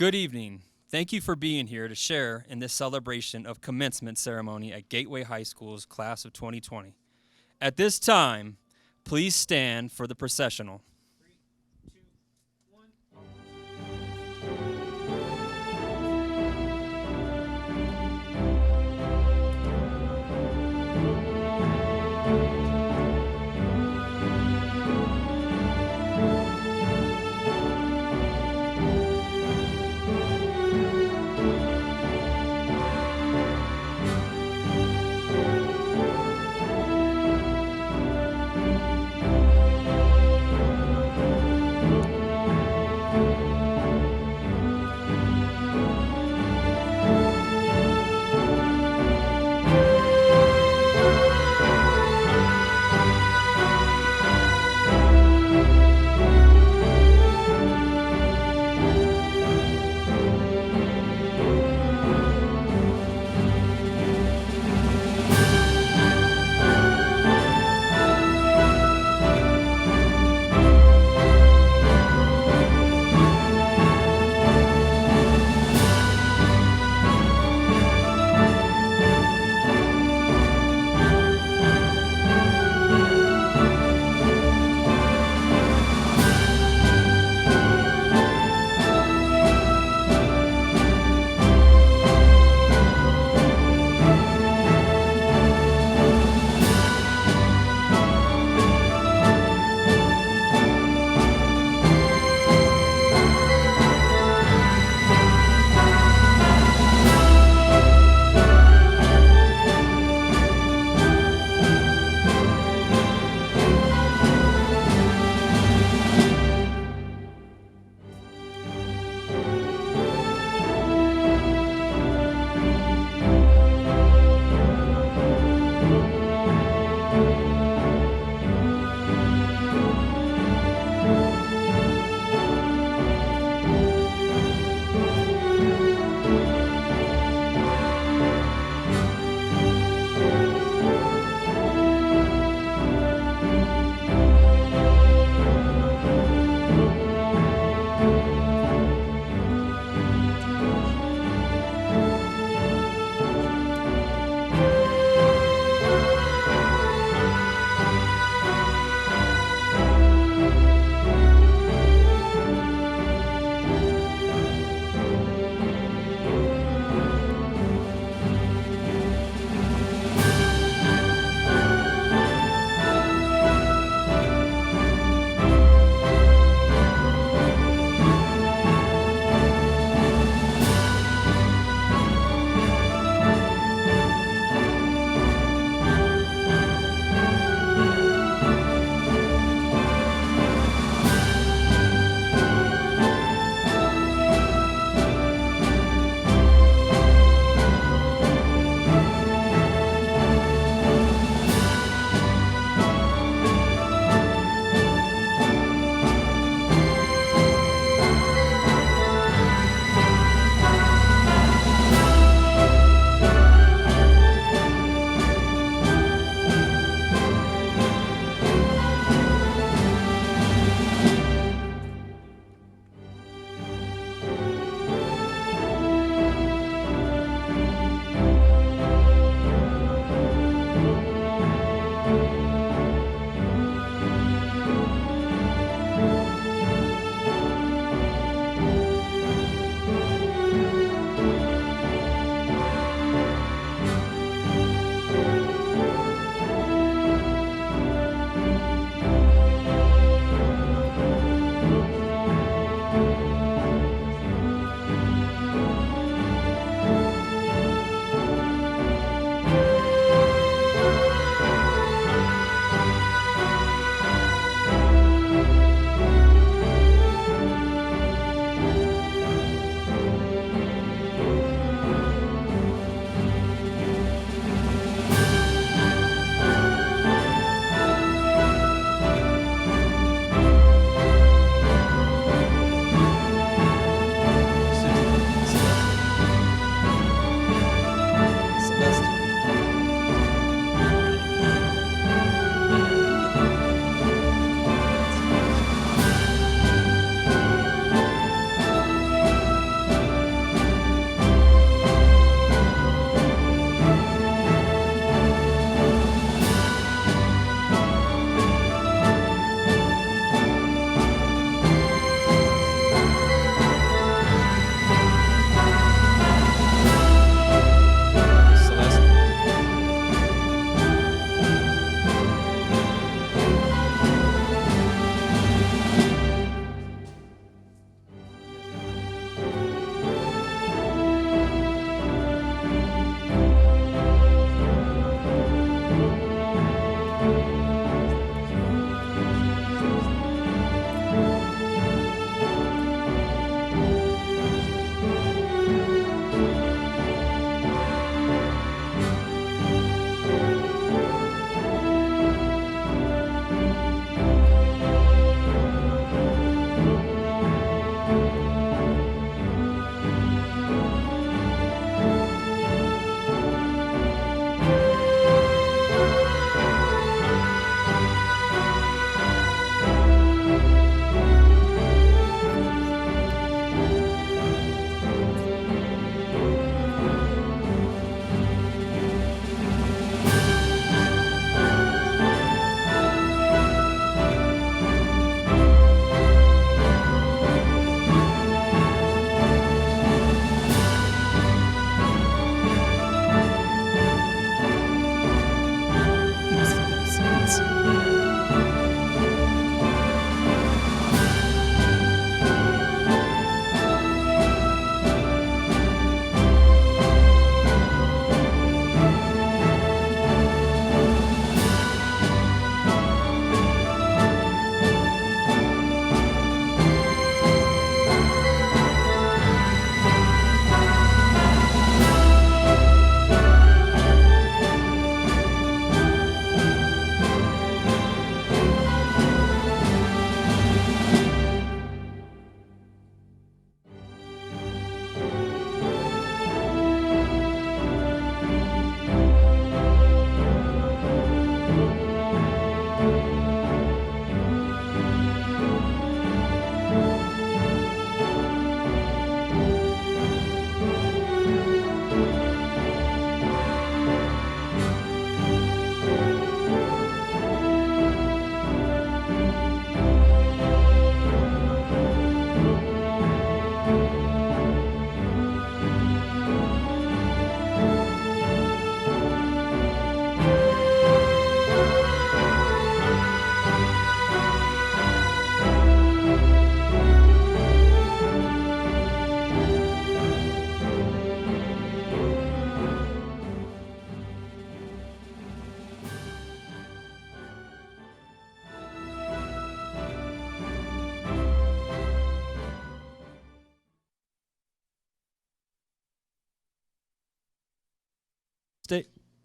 Good evening. Thank you for being here to share in this celebration of commencement ceremony at Gateway High School's class of 2020. At this time, please stand for the processional.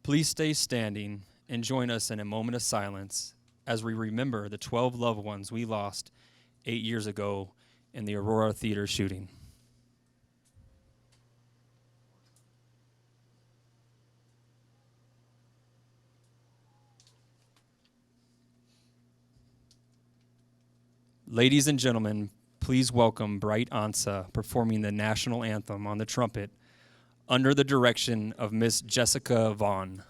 Please stay standing and join us in a moment of silence as we remember the 12 loved ones we lost 8 years ago in the Aurora Theater shooting. Ladies and gentlemen, please welcome Bright Ansa performing the national anthem on the trumpet under the direction of Miss Jessica Vaughn.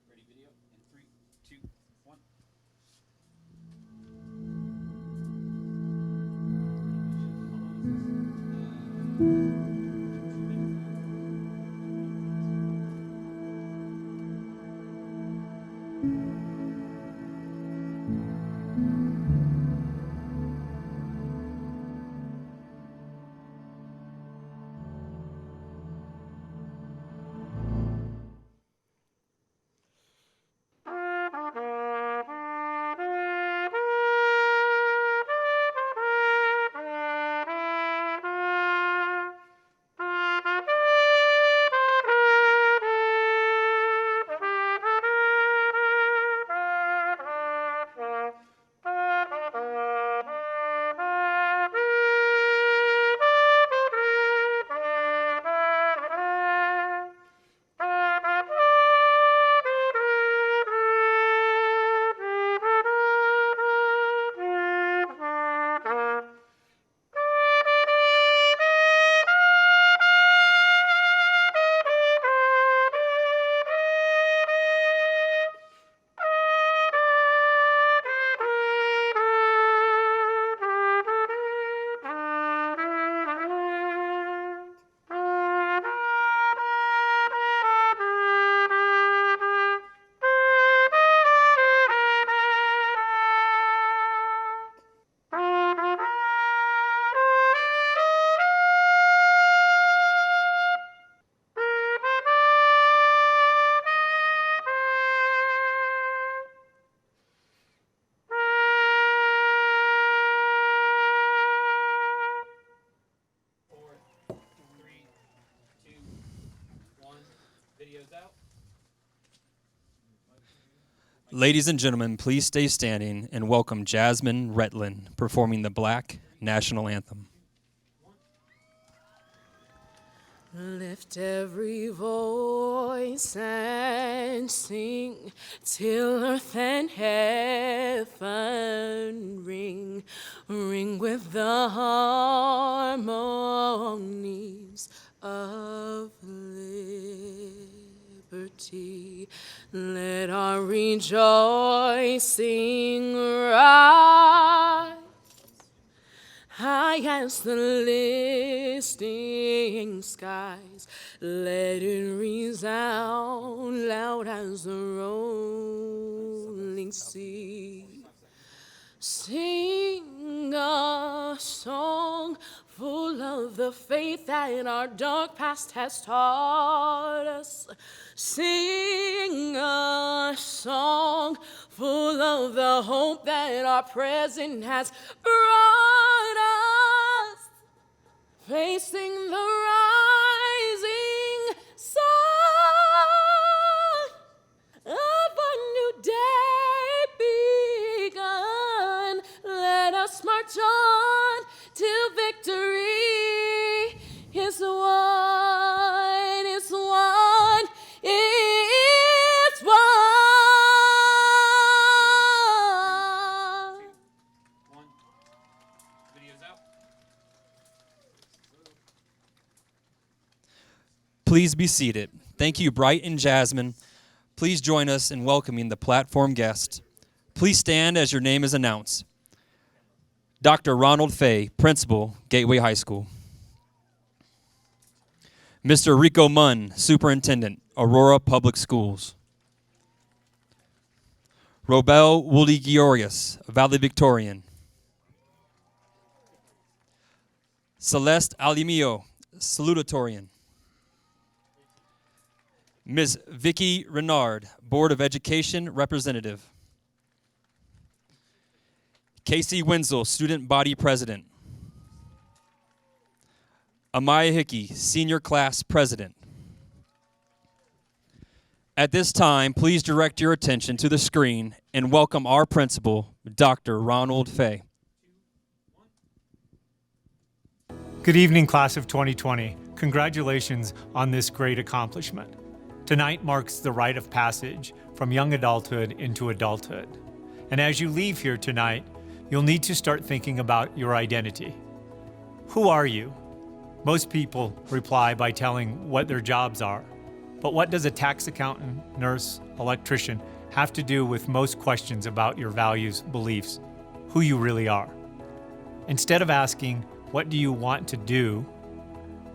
Ready, video? In 3, 2, 1. Ladies and gentlemen, please stay standing and welcome Jasmine Retlin performing the Black National Anthem. Lift every voice and sing till earth and heaven ring, ring with the harmonies of liberty. Let our rejoicing rise high as the listing skies. Let it resound loud as the rolling sea. Sing a song full of the faith that our dark past has taught us. Sing a song full of the hope that our present has brought us. Facing the rising sun of a new day begun. Let us march on till victory is won, is won, is won. 1. Video's out. Please be seated. Thank you, Bright and Jasmine. Please join us in welcoming the platform guest. Please stand as your name is announced. Dr. Ronald Fay, Principal, Gateway High School. Mr. Rico Munn, Superintendent, Aurora Public Schools. Robel Woolley-Georgius, Valedictorian. Celeste Alimio, Salutatorian. Ms. Vicky Renard, Board of Education Representative. Casey Wenzel, Student Body President. Amaya Hickey, Senior Class President. At this time, please direct your attention to the screen and welcome our principal, Dr. Ronald Fay. Good evening, class of 2020. Congratulations on this great accomplishment. Tonight marks the rite of passage from young adulthood into adulthood. And as you leave here tonight, you'll need to start thinking about your identity. Who are you? Most people reply by telling what their jobs are. But what does a tax accountant, nurse, electrician have to do with most questions about your values, beliefs, who you really are? Instead of asking, what do you want to do?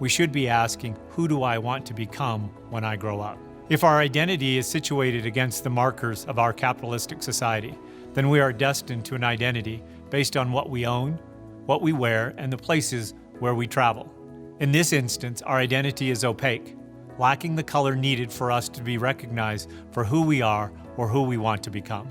We should be asking, who do I want to become when I grow up? If our identity is situated against the markers of our capitalistic society, then we are destined to an identity based on what we own, what we wear, and the places where we travel. In this instance, our identity is opaque, lacking the color needed for us to be recognized for who we are or who we want to become.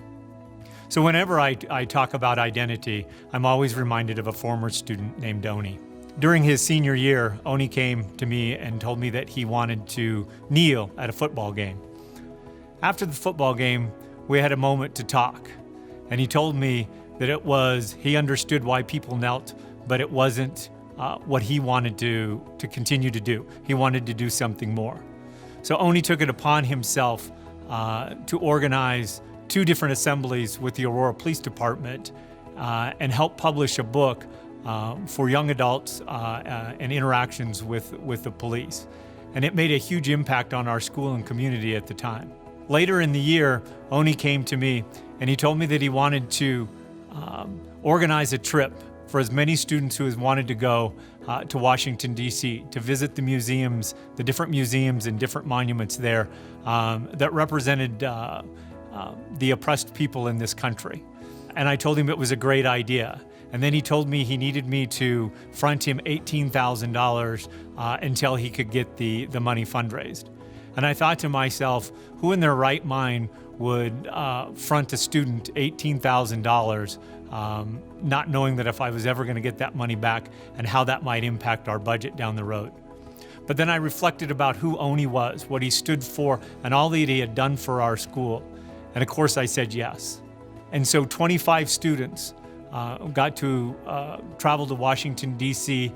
So whenever I talk about identity, I'm always reminded of a former student named Oni. During his senior year, Oni came to me and told me that he wanted to kneel at a football game. After the football game, we had a moment to talk, and he told me that he understood why people knelt, but it wasn't what he wanted to continue to do. He wanted to do something more. So Oni took it upon himself to organize 2 different assemblies with the Aurora Police Department and help publish a book for young adults and interactions with the police. And it made a huge impact on our school and community at the time. Later in the year, Oni came to me and he told me that he wanted to organize a trip for as many students who wanted to go to Washington, D.C., to visit the museums, the different museums and different monuments there that represented the oppressed people in this country. And I told him it was a great idea. And then he told me he needed me to front him $18,000 until he could get the money fundraised. And I thought to myself, who in their right mind would front a student $18,000 not knowing that if I was ever going to get that money back and how that might impact our budget down the road. But then I reflected about who Oni was, what he stood for, and all that he had done for our school. And of course I said yes. And so 25 students got to travel to Washington, D.C.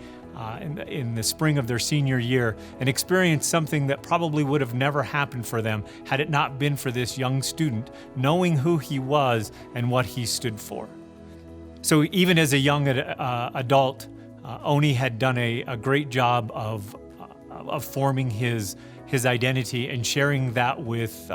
In the spring of their senior year and experience something that probably would have never happened for them had it not been for this young student knowing who he was and what he stood for. So even as a young adult, Oni had done a great job of forming his identity and sharing that with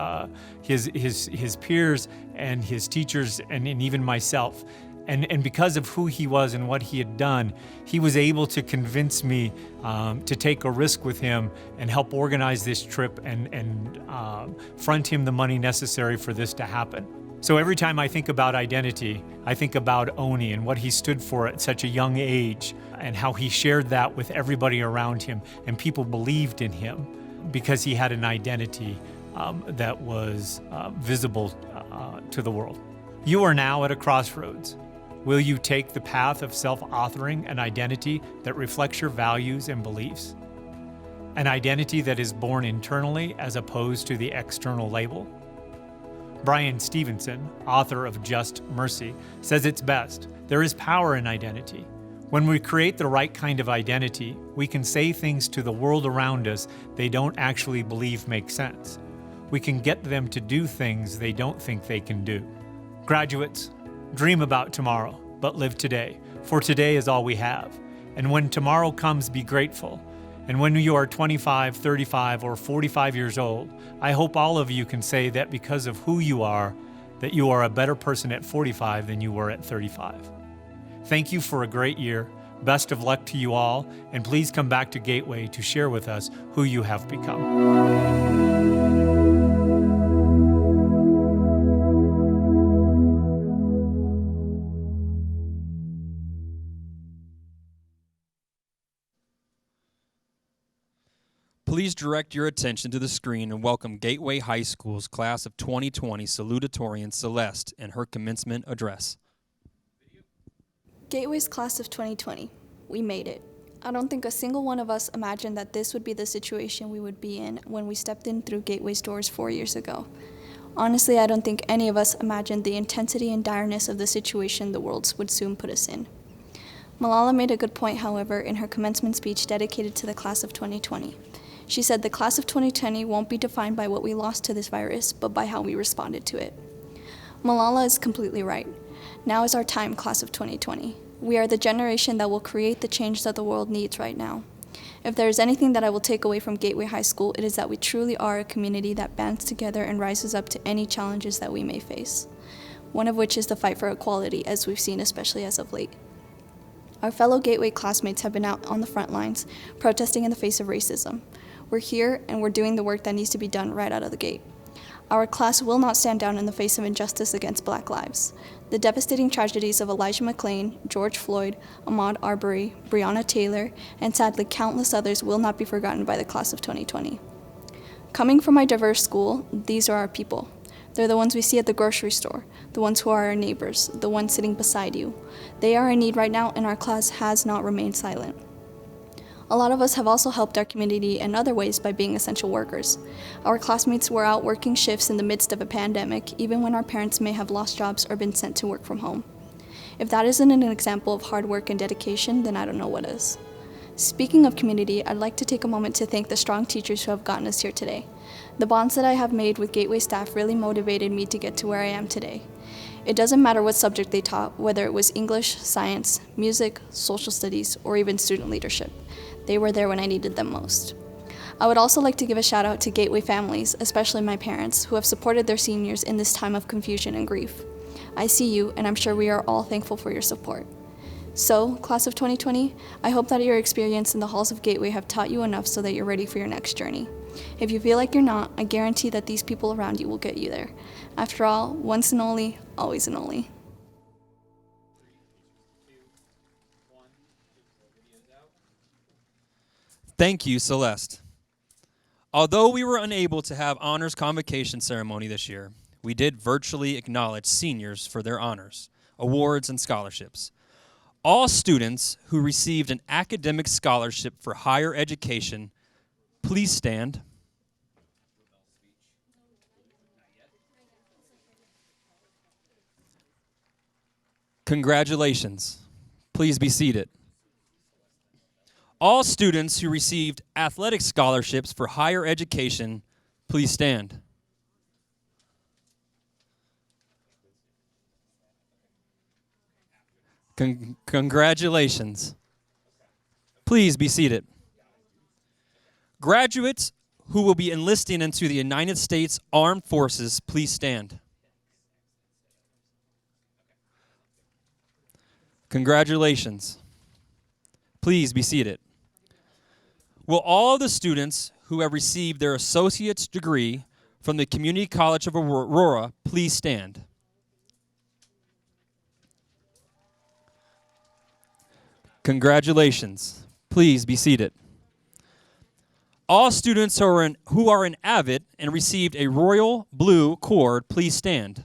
his peers and his teachers and even myself. And because of who he was and what he had done, he was able to convince me to take a risk with him and help organize this trip and front him the money necessary for this to happen. So every time I think about identity, I think about Oni and what he stood for at such a young age and how he shared that with everybody around him, and people believed in him because he had an identity that was visible to the world. You are now at a crossroads. Will you take the path of self-authoring an identity that reflects your values and beliefs? An identity that is born internally as opposed to the external label? Brian Stevenson, author of Just Mercy, says it's best. There is power in identity. When we create the right kind of identity, we can say things to the world around us they don't actually believe make sense. We can get them to do things they don't think they can do. Graduates, dream about tomorrow, but live today, for today is all we have. And when tomorrow comes, be grateful. And when you are 25, 35, or 45 years old, I hope all of you can say that because of who you are, that you are a better person at 45 than you were at 35. Thank you for a great year. Best of luck to you all, and please come back to Gateway to share with us who you have become. Please direct your attention to the screen and welcome Gateway High School's class of 2020 Salutatorian Celeste and her commencement address. Gateway's class of 2020, we made it. I don't think a single one of us imagined that this would be the situation we would be in when we stepped in through Gateway's doors 4 years ago. Honestly, I don't think any of us imagined the intensity and direness of the situation the world would soon put us in. Malala made a good point, however, in her commencement speech dedicated to the class of 2020. She said the class of 2020 won't be defined by what we lost to this virus, but by how we responded to it. Malala is completely right. Now is our time, class of 2020. We are the generation that will create the change that the world needs right now. If there is anything that I will take away from Gateway High School, it is that we truly are a community that bands together and rises up to any challenges that we may face. One of which is the fight for equality, as we've seen especially as of late. Our fellow Gateway classmates have been out on the front lines, protesting in the face of racism. We're here and we're doing the work that needs to be done right out of the gate. Our class will not stand down in the face of injustice against Black lives. The devastating tragedies of Elijah McClain, George Floyd, Ahmaud Arbery, Breonna Taylor, and sadly countless others will not be forgotten by the class of 2020. Coming from a diverse school, these are our people. They're the ones we see at the grocery store, the ones who are our neighbors, the ones sitting beside you. They are in need right now, and our class has not remained silent. A lot of us have also helped our community in other ways by being essential workers. Our classmates were out working shifts in the midst of a pandemic, even when our parents may have lost jobs or been sent to work from home. If that isn't an example of hard work and dedication, then I don't know what is. Speaking of community, I'd like to take a moment to thank the strong teachers who have gotten us here today. The bonds that I have made with Gateway staff really motivated me to get to where I am today. It doesn't matter what subject they taught, whether it was English, science, music, social studies, or even student leadership. They were there when I needed them most. I would also like to give a shout out to Gateway families, especially my parents, who have supported their seniors in this time of confusion and grief. I see you, and I'm sure we are all thankful for your support. So, class of 2020, I hope that your experience in the halls of Gateway have taught you enough so that you're ready for your next journey. If you feel like you're not, I guarantee that these people around you will get you there. After all, once an Oli, always an Oli. Thank you, Celeste. Although we were unable to have honors convocation ceremony this year, we did virtually acknowledge seniors for their honors, awards, and scholarships. All students who received an academic scholarship for higher education, please stand. Congratulations. Please be seated. All students who received athletic scholarships for higher education, please stand. Congratulations. Please be seated. Graduates who will be enlisting into the United States Armed Forces, please stand. Congratulations. Please be seated. Will all of the students who have received their associate's degree from the Community College of Aurora please stand? Congratulations. Please be seated. All students who are in AVID and received a royal blue cord, please stand.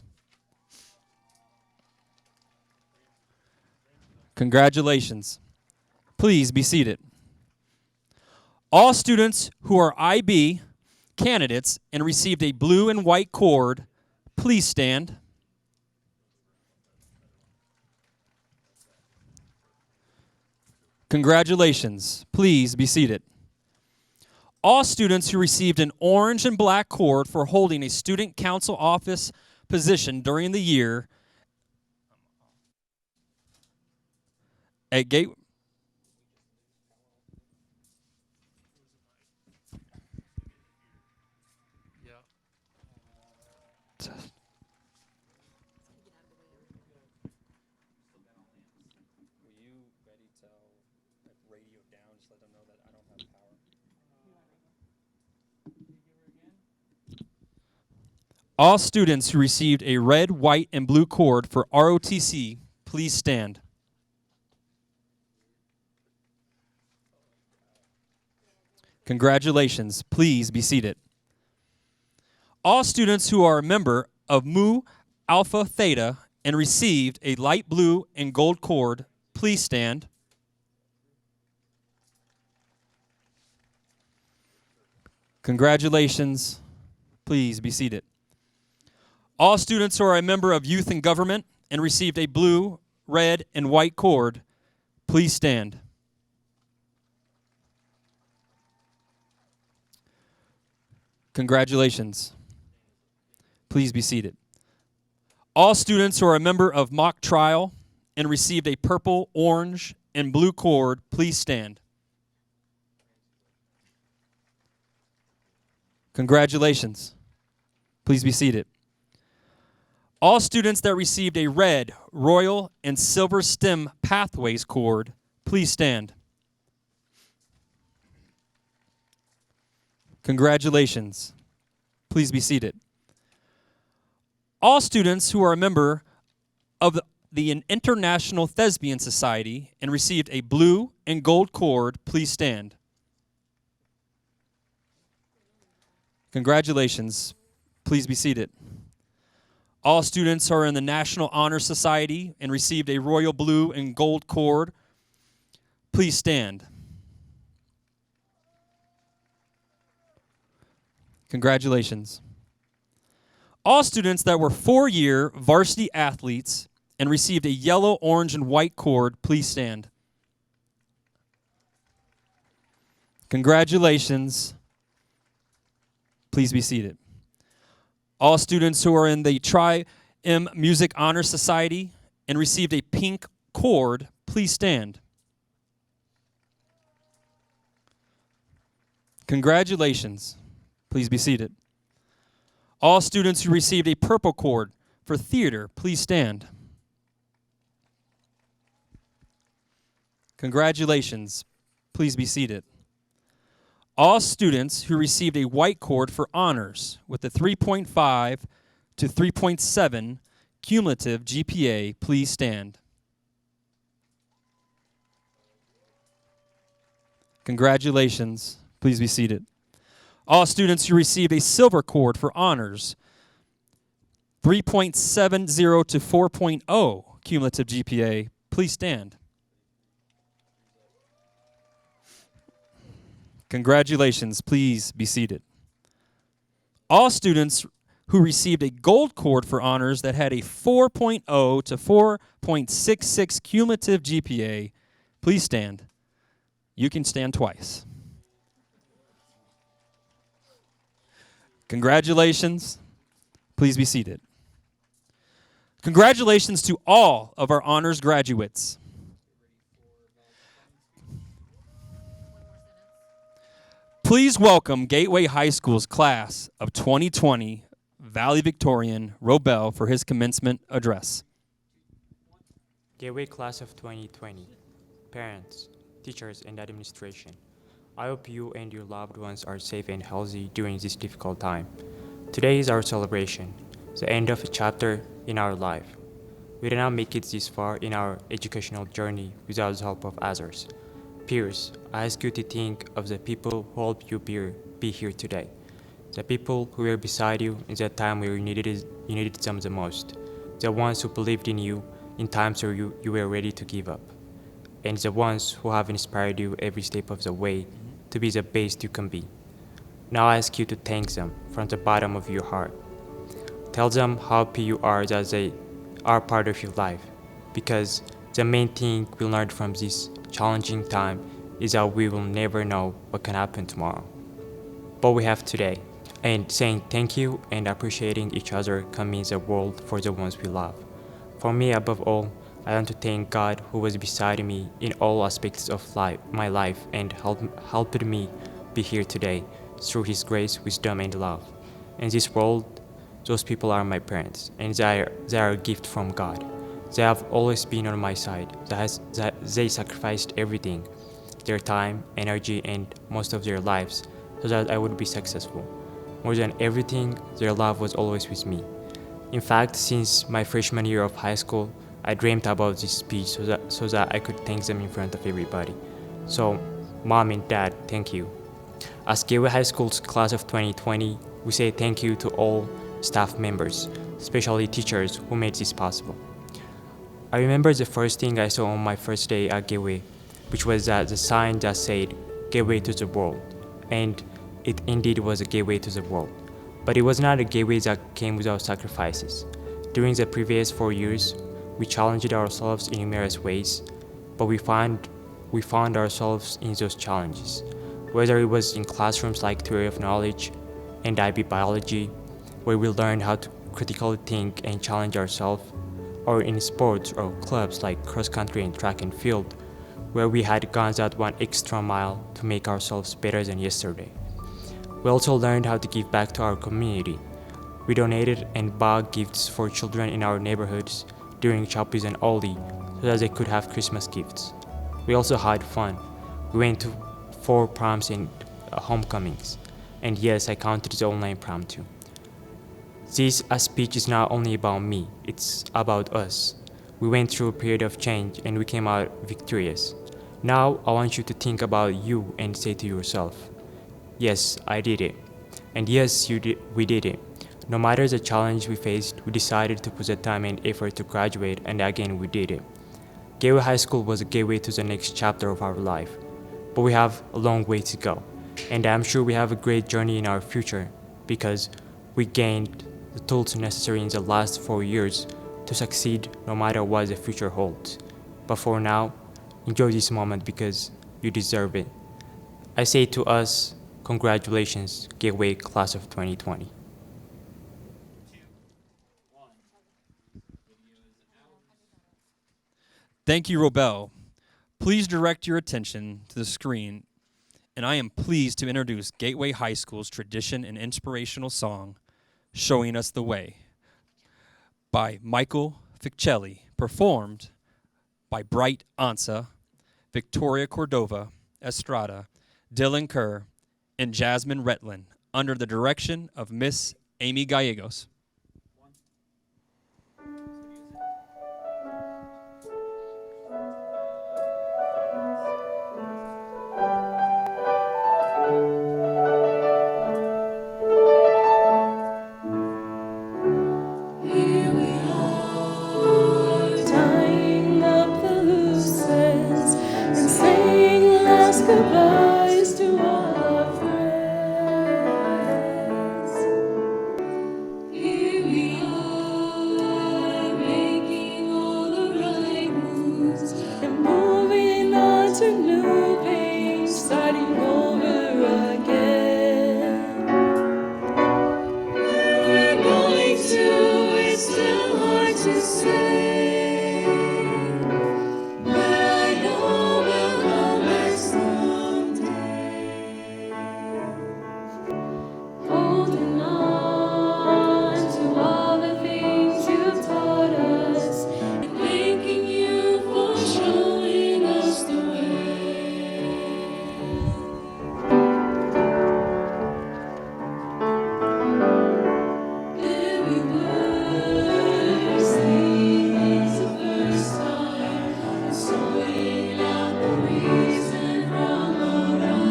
Congratulations. Please be seated. All students who are IB candidates and received a blue and white cord, please stand. Congratulations. Please be seated. All students who received an orange and black cord for holding a student council office position during the year at Gateway. All students who received a red, white, and blue cord for ROTC, please stand. Congratulations. Please be seated. All students who are a member of Mu Alpha Theta and received a light blue and gold cord, please stand. Congratulations. Please be seated. All students who are a member of Youth and Government and received a blue, red, and white cord, please stand. Congratulations. Please be seated. All students who are a member of Mock Trial and received a purple, orange, and blue cord, please stand. Congratulations. Please be seated. All students that received a red, royal, and silver stem pathways cord, please stand. Congratulations. Please be seated. All students who are a member of the International Thespian Society and received a blue and gold cord, please stand. Congratulations. Please be seated. All students who are in the National Honor Society and received a royal blue and gold cord, please stand. Congratulations. All students that were four-year varsity athletes and received a yellow, orange, and white cord, please stand. Congratulations. Please be seated. All students who are in the Tri-M Music Honor Society and received a pink cord, please stand. Congratulations. Please be seated. All students who received a purple cord for theater, please stand. Congratulations. Please be seated. All students who received a white cord for honors with a 3.5 to 3.7 cumulative GPA, please stand. Congratulations. Please be seated. All students who received a silver cord for honors, 3.70 to 4.0 cumulative GPA, please stand. Congratulations. Please be seated. All students who received a gold cord for honors that had a 4.0 to 4.66 cumulative GPA, please stand. You can stand twice. Congratulations. Please be seated. Congratulations to all of our honors graduates. Please welcome Gateway High School's class of 2020 Valedictorian Robel for his commencement address. Gateway Class of 2020, parents, teachers, and administration, I hope you and your loved ones are safe and healthy during this difficult time. Today is our celebration, the end of a chapter in our life. We did not make it this far in our educational journey without the help of others. Peers, I ask you to think of the people who helped you be here today. The people who were beside you in that time where you needed them the most. The ones who believed in you in times where you were ready to give up. And the ones who have inspired you every step of the way to be the best you can be. Now I ask you to thank them from the bottom of your heart. Tell them how happy you are that they are part of your life, because the main thing we learned from this challenging time is that we will never know what can happen tomorrow. But we have today, and saying thank you and appreciating each other can mean the world for the ones we love. For me, above all, I want to thank God who was beside me in all aspects of my life and helped me be here today through His grace, wisdom, and love. In this world, those people are my parents, and they are a gift from God. They have always been on my side. They sacrificed everything, their time, energy, and most of their lives, so that I would be successful. More than everything, their love was always with me. In fact, since my freshman year of high school, I dreamed about this speech so that I could thank them in front of everybody. So, Mom and Dad, thank you. As Gateway High School's class of 2020, we say thank you to all staff members, especially teachers who made this possible. I remember the first thing I saw on my first day at Gateway, which was the sign that said, Gateway to the World. And It indeed was a gateway to the world, but it was not a gateway that came without sacrifices. During the previous 4 years, we challenged ourselves in numerous ways, but we found ourselves in those challenges, whether it was in classrooms like Theory of Knowledge and IB Biology, where we learned how to critically think and challenge ourselves, or in sports or clubs like cross-country and track and field, where we had gone that one extra mile to make ourselves better than yesterday. We also learned how to give back to our community. We donated and bought gifts for children in our neighborhoods during Chappies and Oli so that they could have Christmas gifts. We also had fun. We went to 4 proms and homecomings. And yes, I counted the online prom too. This speech is not only about me, it's about us. We went through a period of change and we came out victorious. Now I want you to think about you and say to yourself, yes, I did it. And yes, we did it. No matter the challenge we faced, we decided to put the time and effort to graduate, and again we did it. Gateway High School was a gateway to the next chapter of our life, but we have a long way to go. And I'm sure we have a great journey in our future because we gained the tools necessary in the last 4 years to succeed no matter what the future holds. But for now, enjoy this moment because you deserve it. I say to us, congratulations, Gateway Class of 2020. Thank you, Robel. Please direct your attention to the screen, and I am pleased to introduce Gateway High School's tradition and inspirational song, Showing Us the Way, by Michael Ficcelli, performed by Bright Ansa, Victoria Cordova Estrada, Dylan Kerr, and Jasmine Retlin, under the direction of Miss Amy Gallegos. Tying up the loose ends and saying last goodbyes to all our friends. Here we are, making all the right moves and moving on to new pains, starting over again. Where we're going to, it's still hard to say. But I know we'll come back someday. Holding on to all the things you've taught us, and thanking you for showing us the way. There we were, seeing us the first time, and sorting out the reason from the run.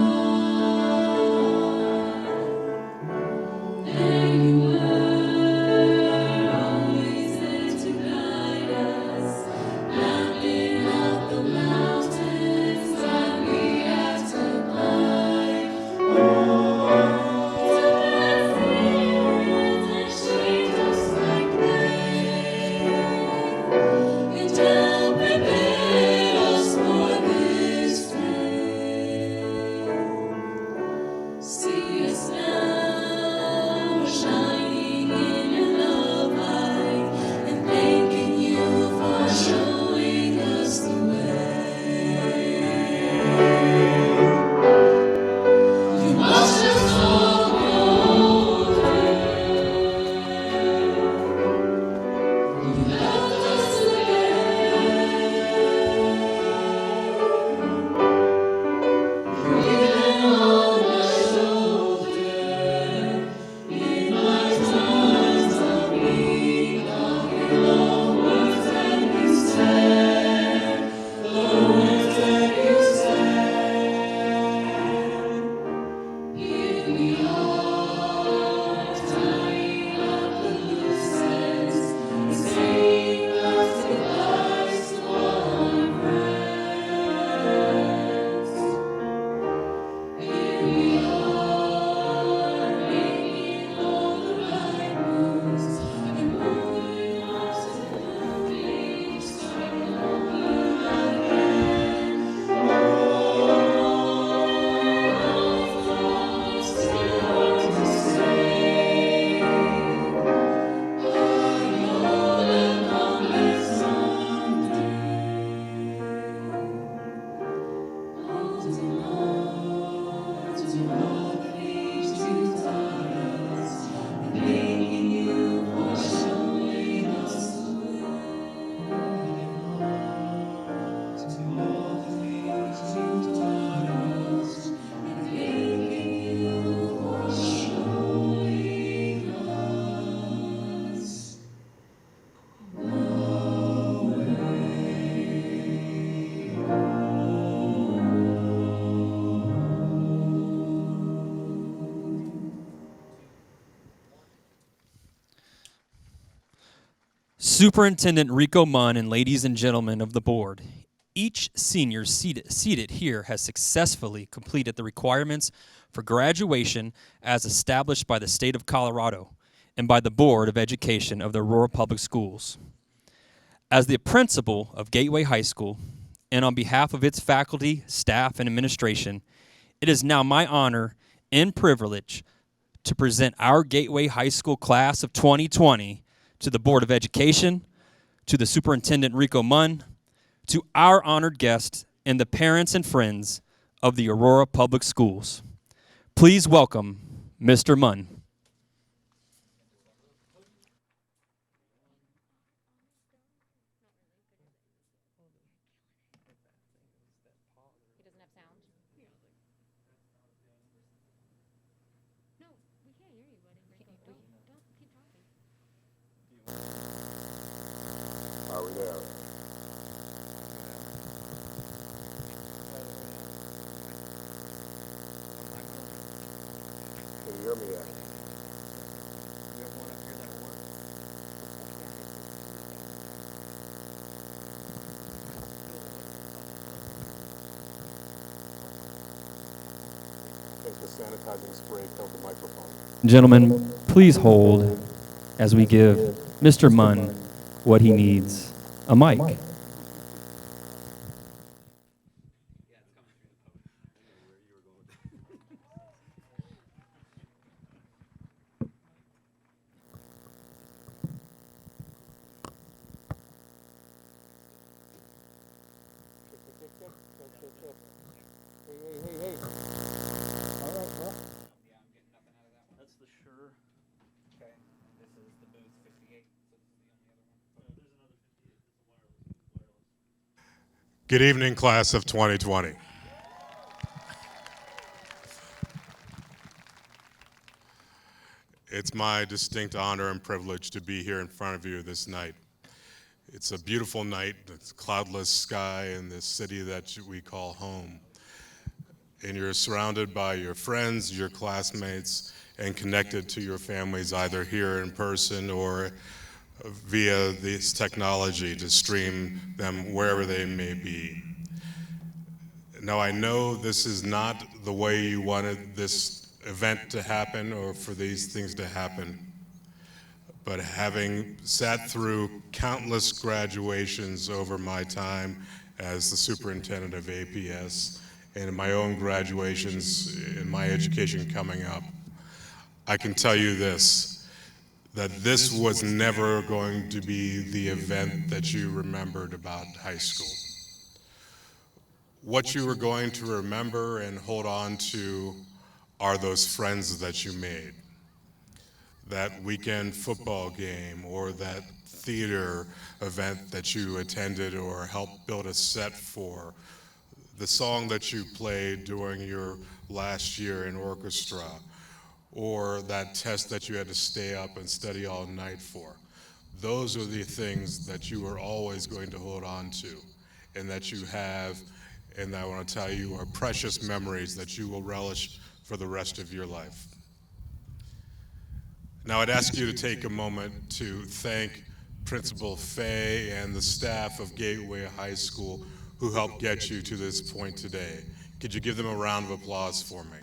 There you were, always there to guide us, mapping out the mountains that we had to climb. And shaped us like clay, and helped prepare us for this day. See us now, shining in your love light, and thanking you for showing us the way. You must have told me you left us again. Breathing on my shoulder in my times of need, knocking on words that you said, the words that you said. Here we are, tying up the loose ends and saying last goodbyes to all our friends. Here we are, Superintendent Rico Munn and ladies and gentlemen of the board, each senior seated here has successfully completed the requirements for graduation as established by the state of Colorado and by the Board of Education of the Aurora Public Schools. As the principal of Gateway High School, and on behalf of its faculty, staff, and administration, it is now my honor and privilege to present our Gateway High School class of 2020 to the Board of Education, to the Superintendent Rico Munn, to our honored guests, and the parents and friends of the Aurora Public Schools. Please welcome Mr. Munn. Are we there? Can you hear me yet? I think the sanitizing spray killed the microphone. Gentlemen, please hold as we give Mr. Munn what he needs, a mic. Hey. All right, well. That's the Shure. Okay. This is the booth 58. So this is the only other one. There's another 58. It's a wireless. Good evening, class of 2020. It's my distinct honor and privilege to be here in front of you this night. It's a beautiful night, it's a cloudless sky in this city that we call home. And you're surrounded by your friends, your classmates, and connected to your families either here in person or via this technology to stream them wherever they may be. Now I know this is not the way you wanted this event to happen or for these things to happen, but having sat through countless graduations over my time as the superintendent of APS and in my own graduations in my education coming up, I can tell you this, that this was never going to be the event that you remembered about high school. What you were going to remember and hold on to are those friends that you made. That weekend football game or that theater event that you attended or helped build a set for, the song that you played during your last year in orchestra, or that test that you had to stay up and study all night for. Those are the things that you are always going to hold on to and that you have, and I want to tell you are precious memories that you will relish for the rest of your life. Now I'd ask you to take a moment to thank Principal Fay and the staff of Gateway High School who helped get you to this point today. Could you give them a round of applause for me?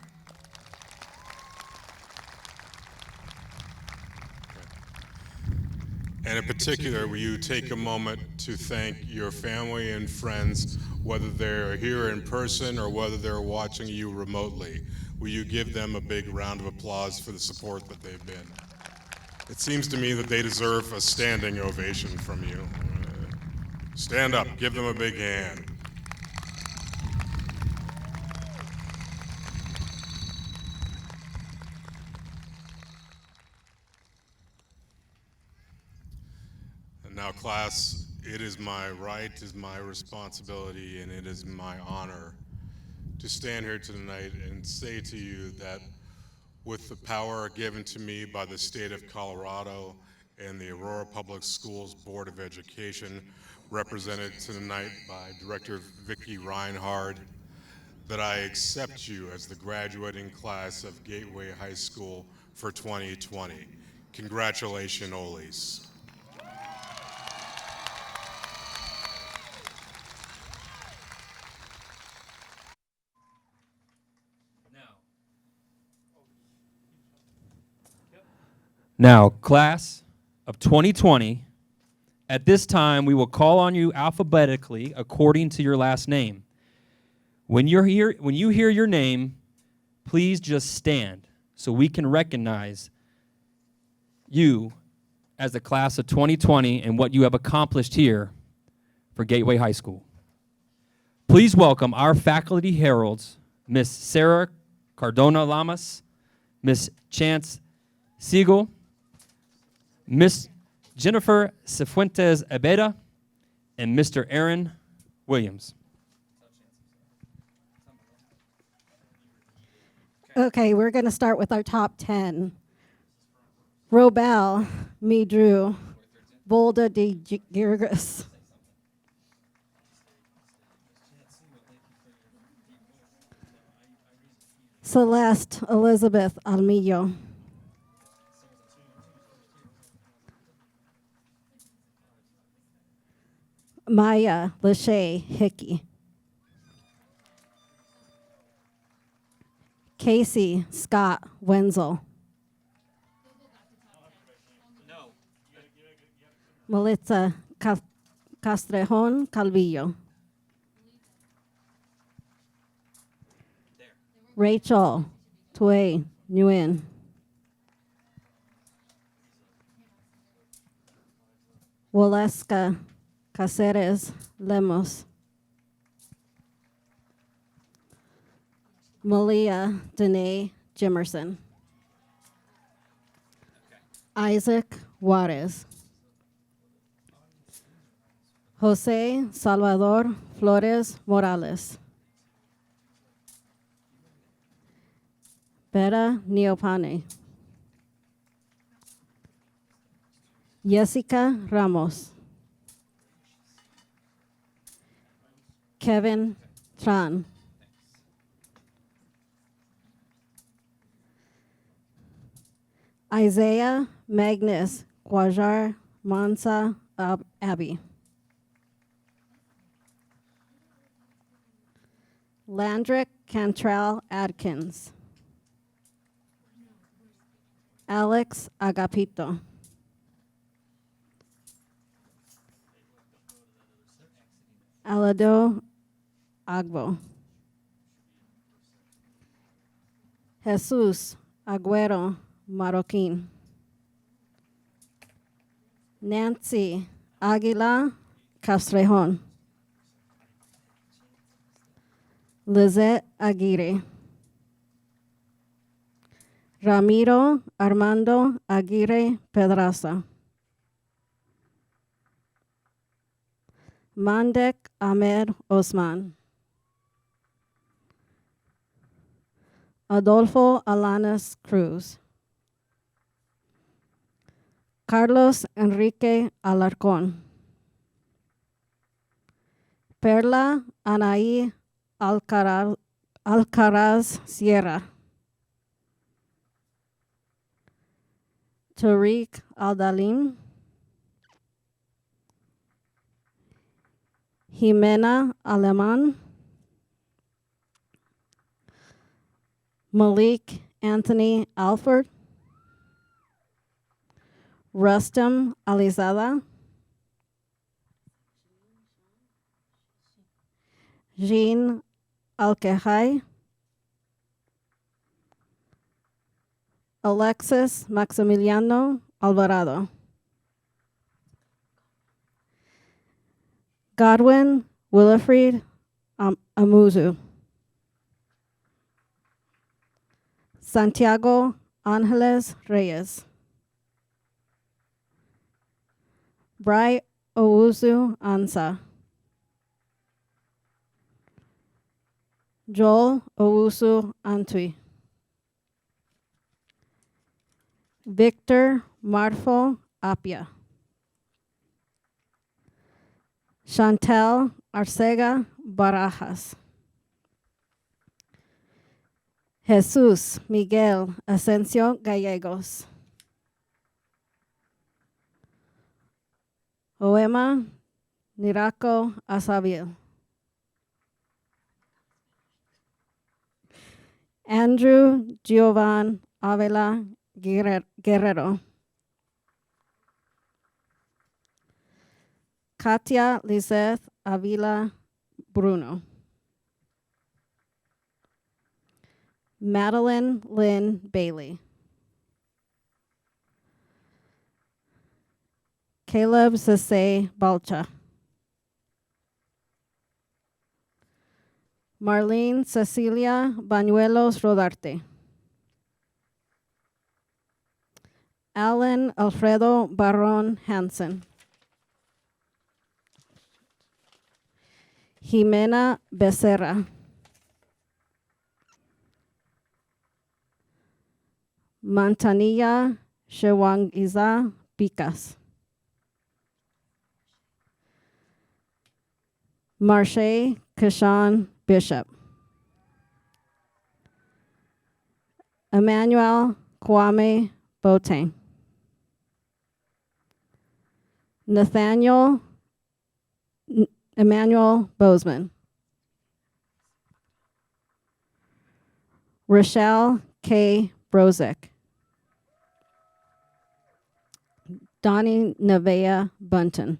And in particular, will you take a moment to thank your family and friends, whether they're here in person or whether they're watching you remotely. Will you give them a big round of applause for the support that they've been? It seems to me that they deserve a standing ovation from you. Stand up, give them a big hand. And now, class, it is my right, it is my responsibility, and it is my honor to stand here tonight and say to you that with the power given to me by the state of Colorado and the Aurora Public Schools Board of Education, represented tonight by Director Vicki Reinhard, that I accept you as the graduating class of Gateway High School for 2020. Congratulations, Oles. Now, class of 2020, at this time, we will call on you alphabetically according to your last name. When you hear your name, please just stand so we can recognize you as the class of 2020 and what you have accomplished here for Gateway High School. Please welcome our faculty heralds, Miss Sarah Cardona Lamas, Miss Chance Siegel, Miss Jennifer Cifuentes Abeda, and Mr. Aaron Williams. Okay, we're going to start with our top 10. Robel Midru, Volda de Girgis. Celeste Elizabeth Almillo. Maya Lachey Hickey. Casey Scott Wenzel. Melissa Castrejon Calvillo. Rachel Tue Nguyen. Waleska Caceres Lemos. Malia Danae Jimerson. Isaac Juarez. Jose Salvador Flores Morales. Vera Neopane. Jessica Ramos. Kevin Tran. Isaiah Magnus Guajar Mansa Abbey. Landrick Cantrell Adkins. Alex Agapito. Alado Agbo. Jesus Agüero Marroquín. Nancy Aguila Castrejon. Lizette Aguirre. Ramiro Armando Aguirre Pedraza. Mandek Ahmed Osman. Adolfo Alanis Cruz. Carlos Enrique Alarcón. Perla Anaí Alcaraz Sierra. Tariq Aldalin. Jimena Aleman. Malik Anthony Alford. Rustam Alizada. Jean Alkehai. Alexis Maximiliano Alvarado. Godwin Willifried Amuzu. Santiago Angeles Reyes. Bry Owusu Ansa. Joel Owusu Antwi. Victor Marfo Apia. Chantel Arcega Barajas. Jesus Miguel Asensio Gallegos. Oema Niraco Asabil. Andrew Giovan Avila Guerrero. Katia Lizeth Avila Bruno. Madeline Lynn Bailey. Caleb Sase Balcha. Marlene Cecilia Bañuelos Rodarte. Alan Alfredo Barron Hansen. Jimena Becerra. Mantanilla Shewangiza Picas. Marche Kashan Bishop. Emmanuel Kwame Boateng. Nathaniel Emmanuel Bozeman. Rochelle K. Brozick. Donnie Nevea Bunton.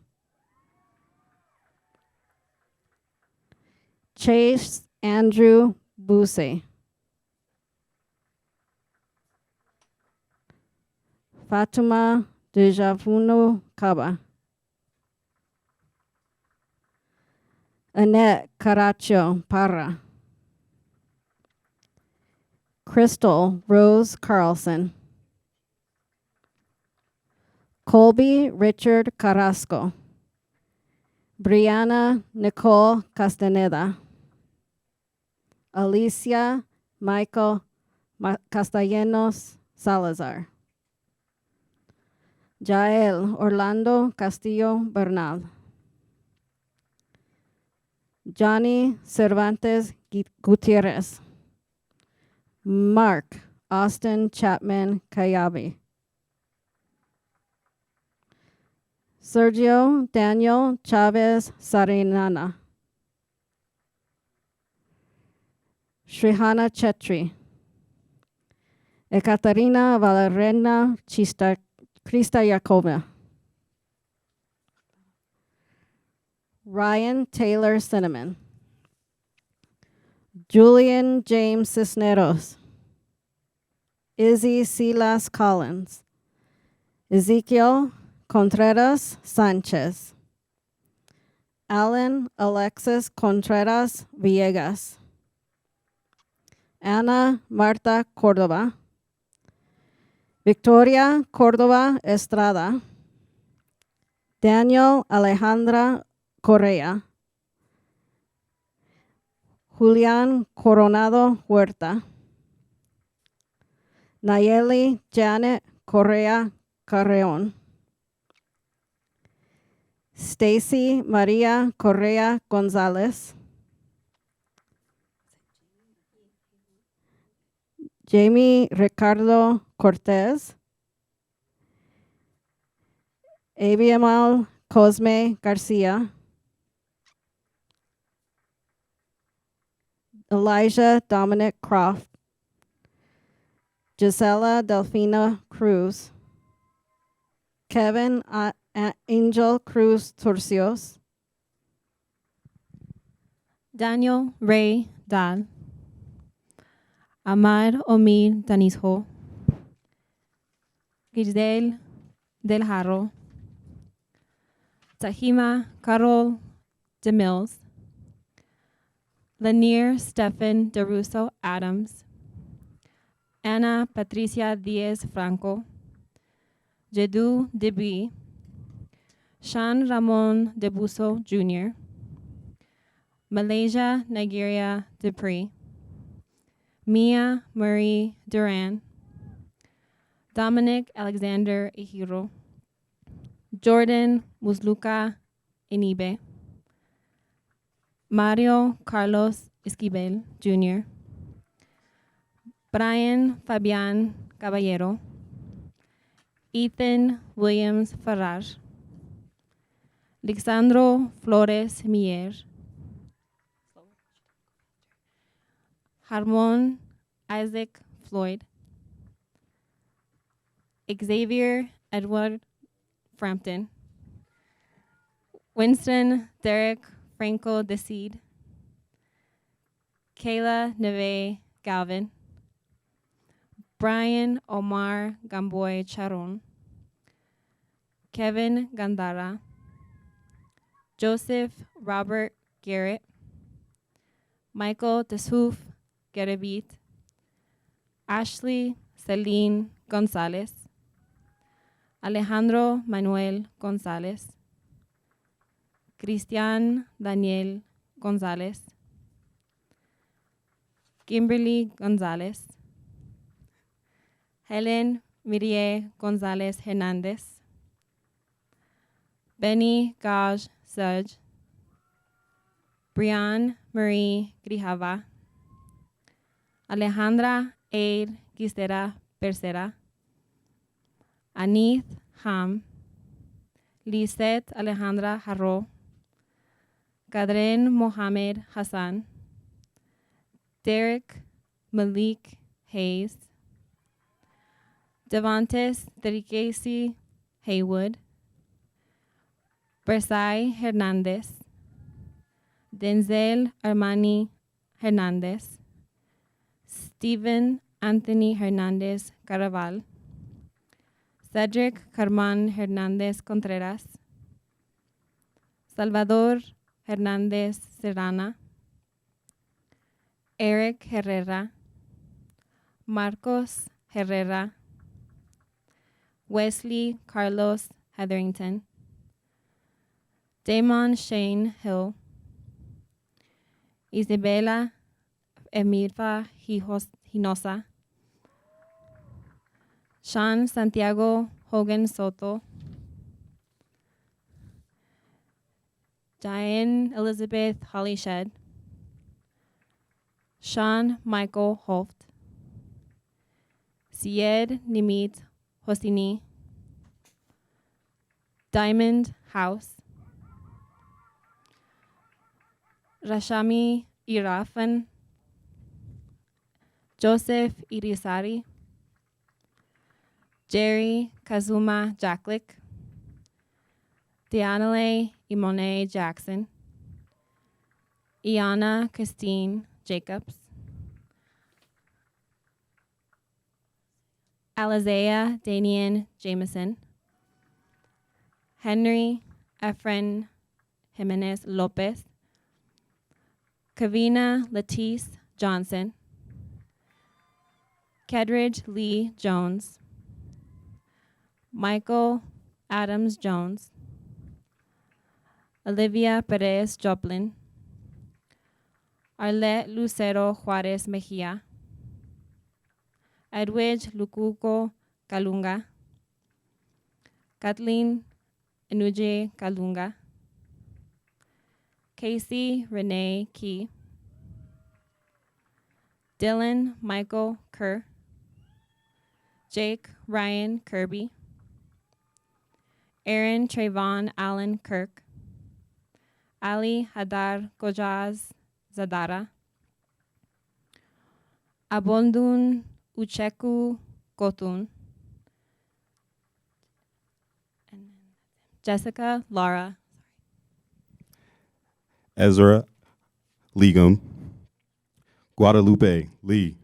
Chase Andrew Busey. Fatuma Dejavuno Kaba. Annette Caracho Parra. Crystal Rose Carlson. Colby Richard Carrasco. Brianna Nicole Castaneda. Alicia Michael Castellanos Salazar. Jael Orlando Castillo Bernal. Johnny Cervantes Gutierrez. Mark Austin Chapman Kayabi. Sergio Daniel Chavez Sarinana. Shrihana Chetri. Ekaterina Valerena Krista Yakova. Ryan Taylor Cinnamon. Julian James Cisneros. Izzy Silas Collins. Ezekiel Contreras Sanchez. Alan Alexis Contreras Villegas. Ana Marta Cordova. Victoria Cordova Estrada. Daniel Alejandra Correa. Julian Coronado Huerta. Nayeli Janet Correa Carreon. Stacy Maria Correa Gonzalez. Jamie Ricardo Cortez. Abiamal Cosme Garcia. Elijah Dominic Croft. Gisela Delfina Cruz. Kevin Angel Cruz Turcios. Daniel Ray Dal. Ahmad Omid Danisho. Gisdel Del Jarro. Tahima Carol DeMills. Lanier Stephan DeRusso Adams. Ana Patricia Diaz Franco. Jedu Debi. Sean Ramon Debuso Jr. Malaysia Nigeria Dupree. Mia Marie Duran. Dominic Alexander Ihiro. Jordan Musluka Inibe. Mario Carlos Esquivel Jr. Brian Fabian Caballero. Ethan Williams Farrar. Alexandro Flores Mier. Harmon Isaac Floyd. Xavier Edward Frampton. Winston Derek Franco Decide, Kayla Neve Galvin, Brian Omar Gamboy Charon, Kevin Gandara, Joseph Robert Garrett, Michael Teshouf Gerabit, Ashley Celine Gonzalez, Alejandro Manuel Gonzalez, Cristian Daniel Gonzalez, Kimberly Gonzalez, Helen Mirie Gonzalez Hernandez, Benny Gaj Sudge, Brian Marie Grijava, Alejandra Aid Gisera Percera, Anith Ham, Lisette Alejandra Jarro, Kadren Mohamed Hassan, Derek Malik Hayes, Devantes Derikesi Haywood, Bersai Hernandez, Denzel Armani Hernandez, Stephen Anthony Hernandez Caraval, Cedric Carman Hernandez Contreras, Salvador Hernandez Serrana, Eric Herrera, Marcos Herrera, Wesley Carlos Hetherington, Damon Shane Hill, Isabela Emirfa Hinosa, Sean Santiago Hogan Soto, Diane Elizabeth Hollyshed, Sean Michael Holt, Syed Nimit Hosini, Diamond House, Rashami Irafan, Joseph Irisari, Jerry Kazuma Jacklick, Dianele Imone Jackson, Iana Christine Jacobs, Alizea Danian Jameson, Henry Efren Jimenez Lopez, Kavina Latisse Johnson, Kedridge Lee Jones, Michael Adams Jones, Olivia Perez Joplin, Arlette Lucero Juarez Mejia, Edwidge Lukuko Kalunga, Kathleen Enuje Kalunga, Casey Renee Key, Dylan Michael Kerr, Jake Ryan Kirby, Aaron Trayvon Allen Kirk, Ali Hadar Kojaz Zadara, Abondun Ucheku Kotun, and Jessica Lara, Ezra Legum, Guadalupe Lee,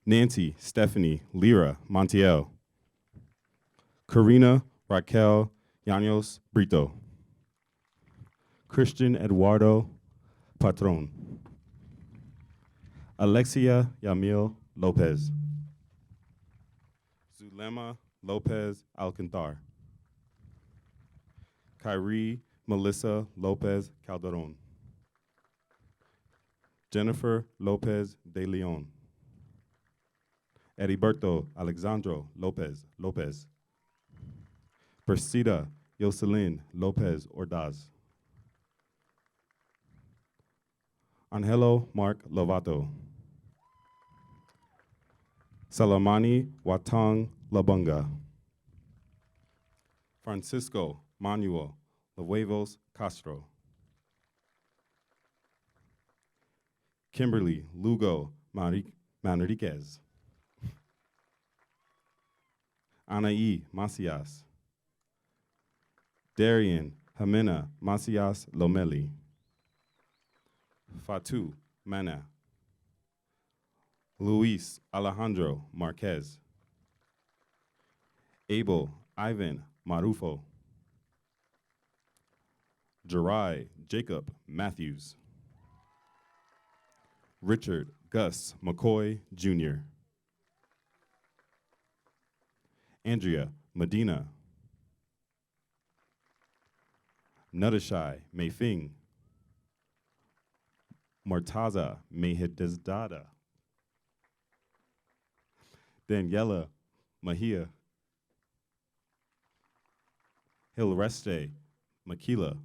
Nancy Stephanie Lira Montiel, Karina Raquel Llanos Brito, Christian Eduardo Patron, Alexia Yamil Lopez, Zulema Lopez Alcantar, Kyrie Melissa Lopez Calderon, Jennifer Lopez de Leon, Heriberto Alexandro Lopez Lopez, Persida Jocelyn Lopez Ordaz, Angelo Mark Lovato, Salamani Watang Labunga, Francisco Manuel Lahuevos Castro, Kimberly Lugo Manriquez, Anaí Macias, Darian Jimena Macias Lomeli. Fatu Mana. Luis Alejandro Marquez. Abel Ivan Marufo. Jerai Jacob Matthews. Richard Gus McCoy Jr. Andrea Medina. Nutashai Meifing. Mortaza Mehidizdada. Daniela Mahia. Hilreste Makila.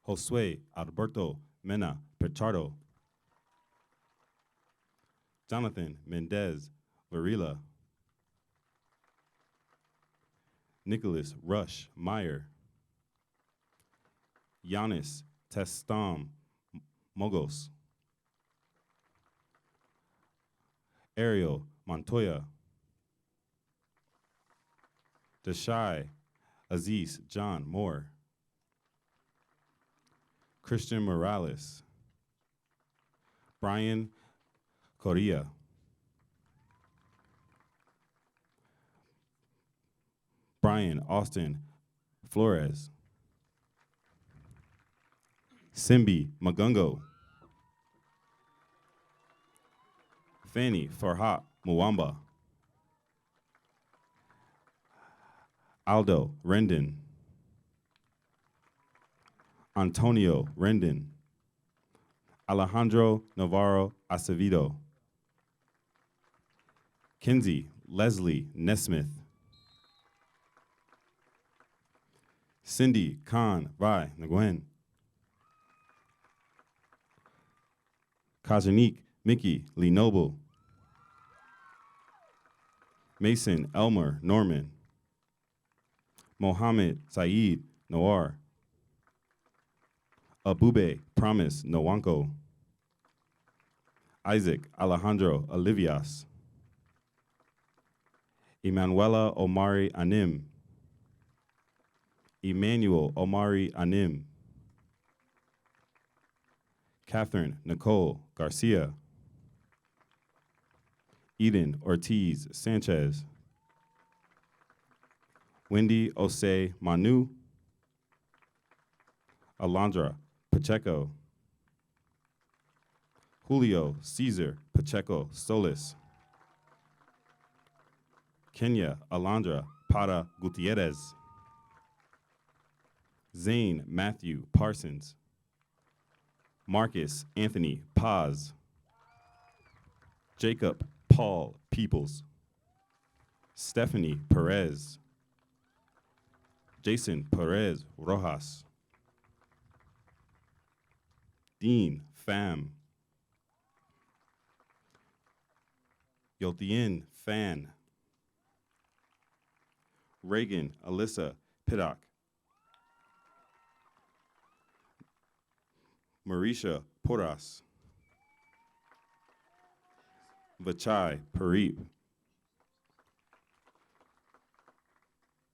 Josue Alberto Mena Pichardo. Jonathan Mendez Varela. Nicholas Rush Meyer. Giannis Testam Mogos. Ariel Montoya. Deshai Aziz John Moore. Christian Morales. Brian Correa. Brian Austin Flores. Simbi Magungo. Fanny Farhat Muwamba. Aldo Rendon. Antonio Rendon. Alejandro Navarro Acevedo. Kinsey Leslie Nesmith. Cindy Khan Vai Nguyen. Kajanik Mickey Lee Noble. Mason Elmer Norman. Mohammed Saeed Noir. Abube Promise Nwanko. Isaac Alejandro Olivias. Emanuela Omari Anim. Emmanuel Omari Anim. Catherine Nicole Garcia. Eden Ortiz Sanchez. Wendy Osei Manu. Alondra Pacheco. Julio Cesar Pacheco Solis. Kenya Alondra Para Gutierrez. Zane Matthew Parsons. Marcus Anthony Paz. Jacob Paul Peoples. Stephanie Perez. Jason Perez Rojas. Dean Pham. Yotien Fan. Reagan Alyssa Piddock. Marisha Porras. Vachai Parip.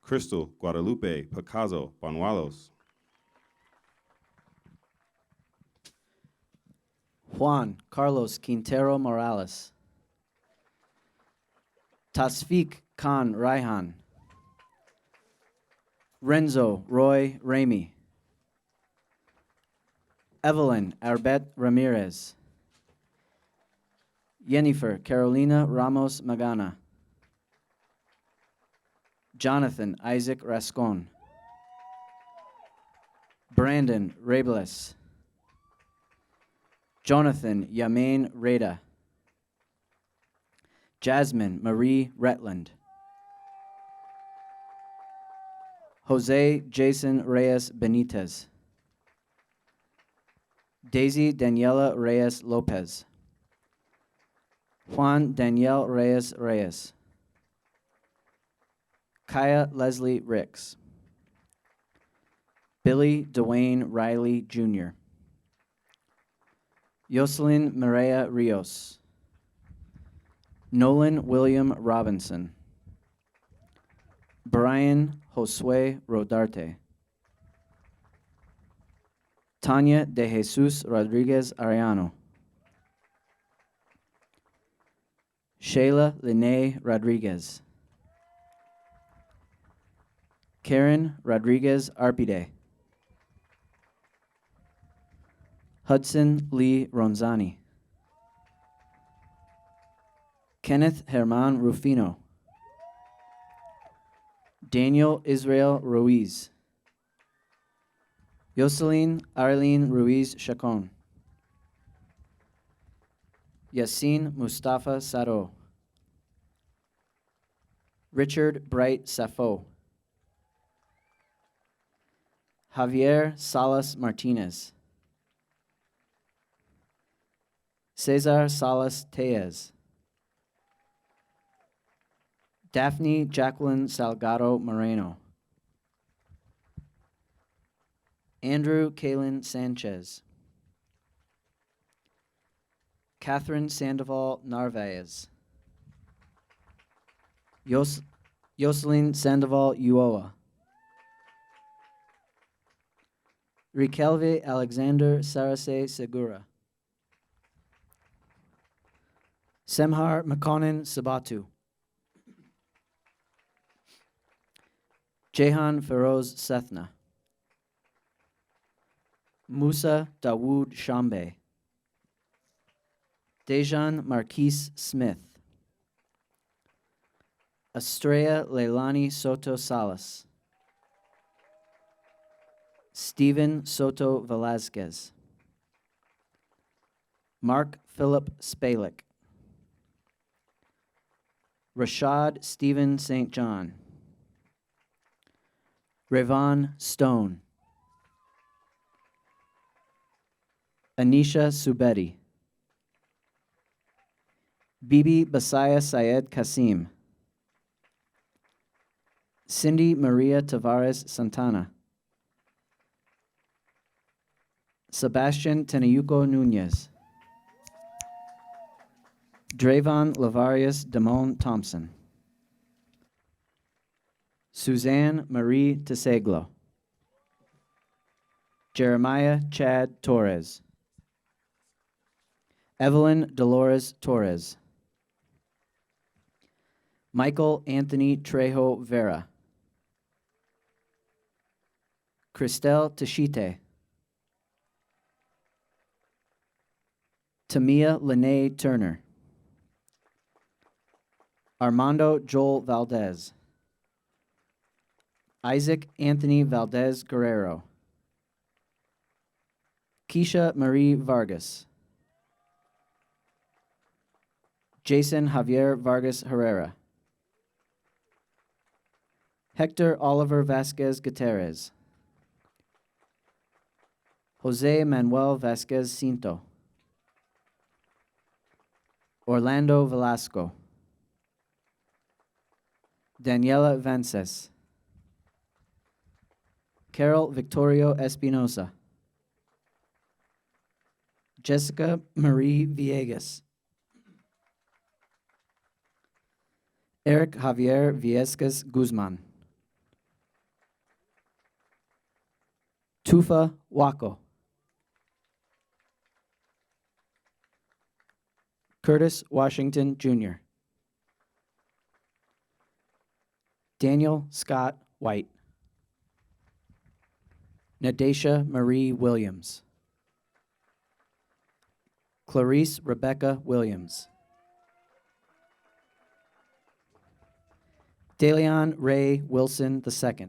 Crystal Guadalupe Picazo Banualos. Juan Carlos Quintero Morales. Tasfik Khan Raihan. Renzo Roy Ramey. Evelyn Arbet Ramirez. Yennefer Carolina Ramos Magana. Jonathan Isaac Rascon. Brandon Rables. Jonathan Yamain Reda. Jasmine Marie Retland. Jose Jason Reyes Benitez. Daisy Daniela Reyes Lopez. Juan Daniel Reyes Reyes. Kaya Leslie Ricks. Billy Dwayne Riley Jr. Yoselin Maria Rios. Nolan William Robinson. Brian Josue Rodarte. Tanya de Jesus Rodriguez Arellano. Shayla Lene Rodriguez. Karen Rodriguez Arpide. Hudson Lee Ronzani. Kenneth Herman Rufino. Daniel Israel Ruiz. Yoselin Arlene Ruiz Chacon. Yassine Mustafa Saro. Richard Bright Safo. Javier Salas Martinez. Cesar Salas Tellez. Daphne Jacqueline Salgado Moreno. Andrew Kalen Sanchez. Catherine Sandoval Narvaez. Yoselin Sandoval Uoa. Rikelve Alexander Sarase Segura. Semhar Makonnen Sabatu. Jehan Feroz Sethna. Musa Dawood Shambe. Dejan Marquise Smith. Estrella Leilani Soto Salas. Stephen Soto Velazquez. Mark Philip Spalick. Rashad Stephen St. John. Rayvon Stone. Anisha Subedi. Bibi Basaya Syed Kasim. Cindy Maria Tavares Santana. Sebastian Tenayuco Nunez. Drayvon Lavarius Damone Thompson. Suzanne Marie Teseglo. Jeremiah Chad Torres. Evelyn Dolores Torres. Michael Anthony Trejo Vera. Christelle Tashite. Tamia Lene Turner. Armando Joel Valdez. Isaac Anthony Valdez Guerrero. Keisha Marie Vargas. Jason Javier Vargas Herrera. Hector Oliver Vasquez Gutierrez. Jose Manuel Vasquez Cinto. Orlando Velasco. Daniela Vances. Carol Victorio Espinosa. Jessica Marie Villegas. Eric Javier Viescas Guzman. Tufa Wako. Curtis Washington, Jr. Daniel Scott White. Nadesha Marie Williams. Clarice Rebecca Williams. Deleon Ray Wilson II.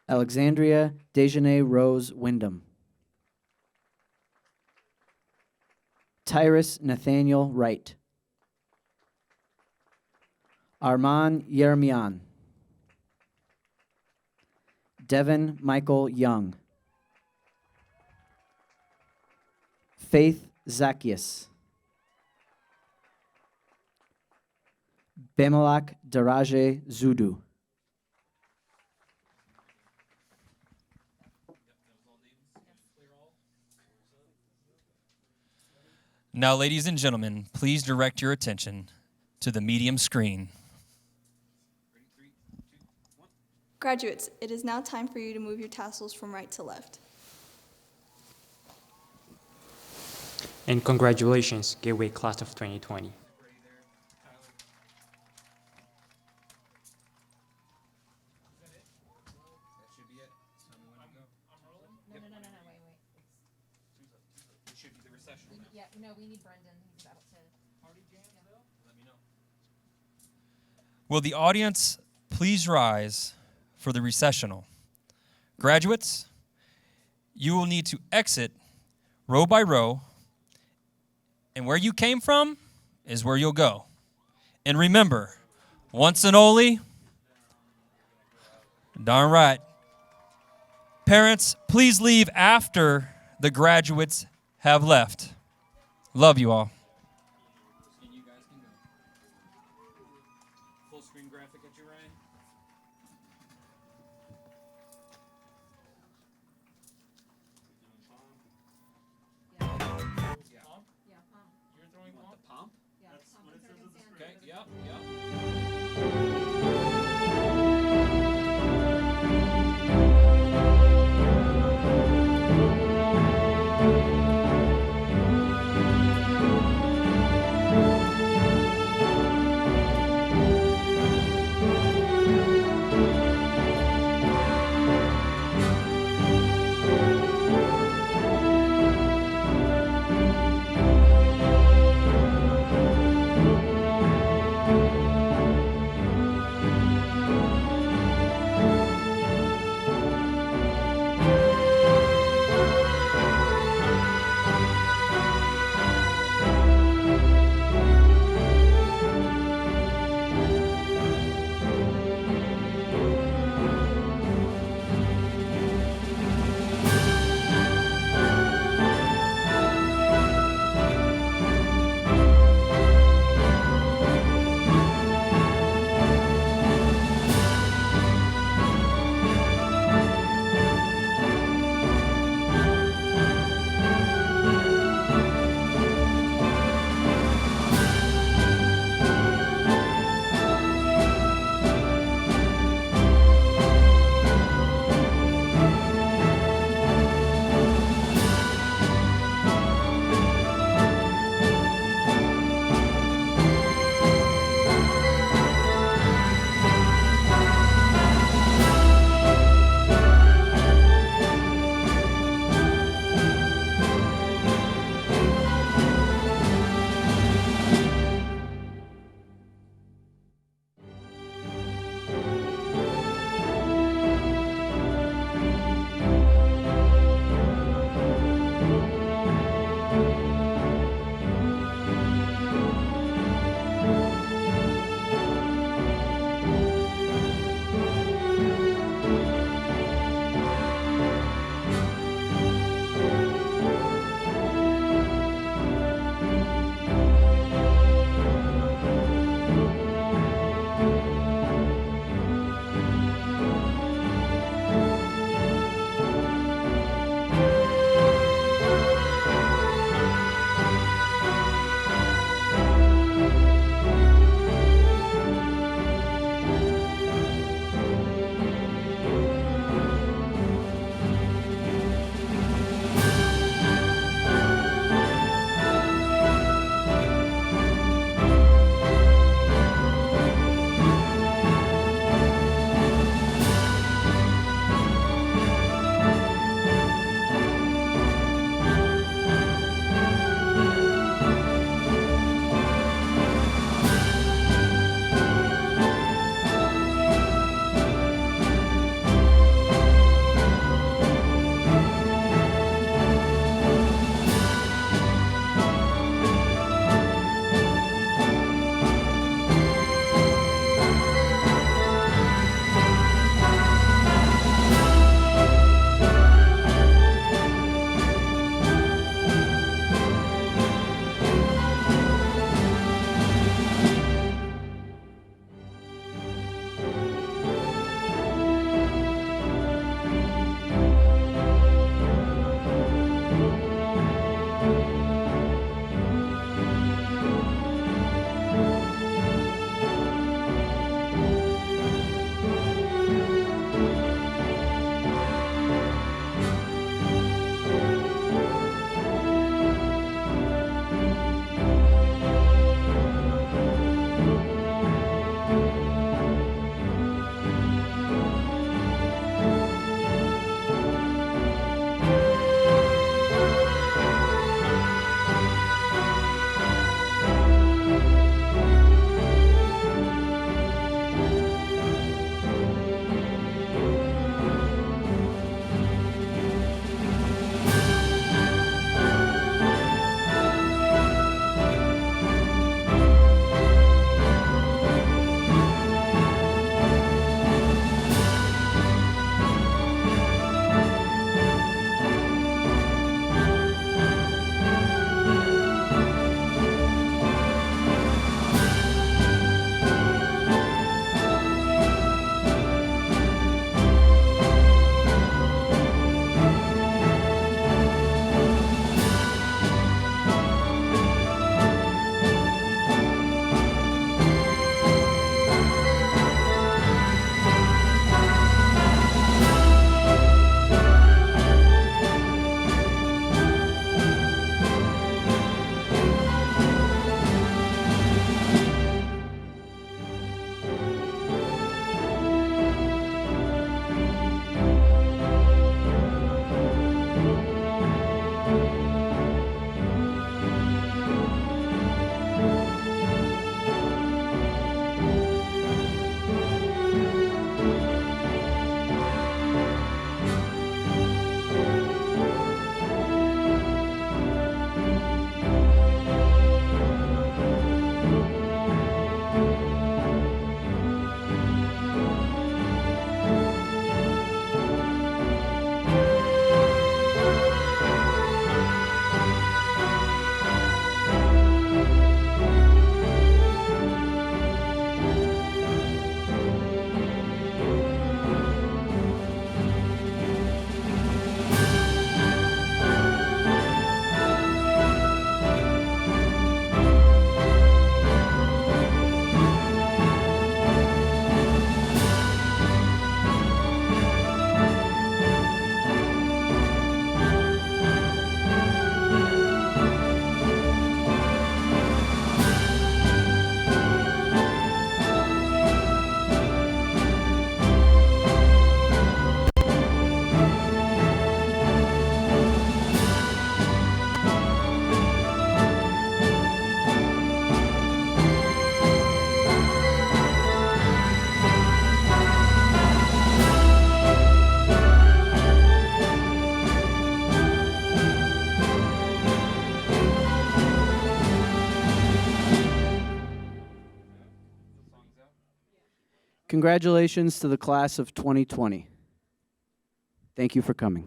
Alexandria Dejanay Rose Wyndham. Tyrus Nathaniel Wright. Armand Yermian. Devin Michael Young. Faith Zacchaeus. Bemalak Daraje Zudu. Now, ladies and gentlemen, please direct your attention to the medium screen. Graduates, it is now time for you to move your tassels from right to left. And congratulations, Gateway Class of 2020. Yeah, no, we need Brendan. He's about to. Will the audience please rise for the recessional? Graduates, you will need to exit row by row, and where you came from is where you'll go. And remember, once and only, darn right. Parents, please leave after the graduates have left. Love you all. Full screen graphic at your right. You're throwing the pump? That's what it says on the screen. Okay, yep. Congratulations to the class of 2020. Thank you for coming.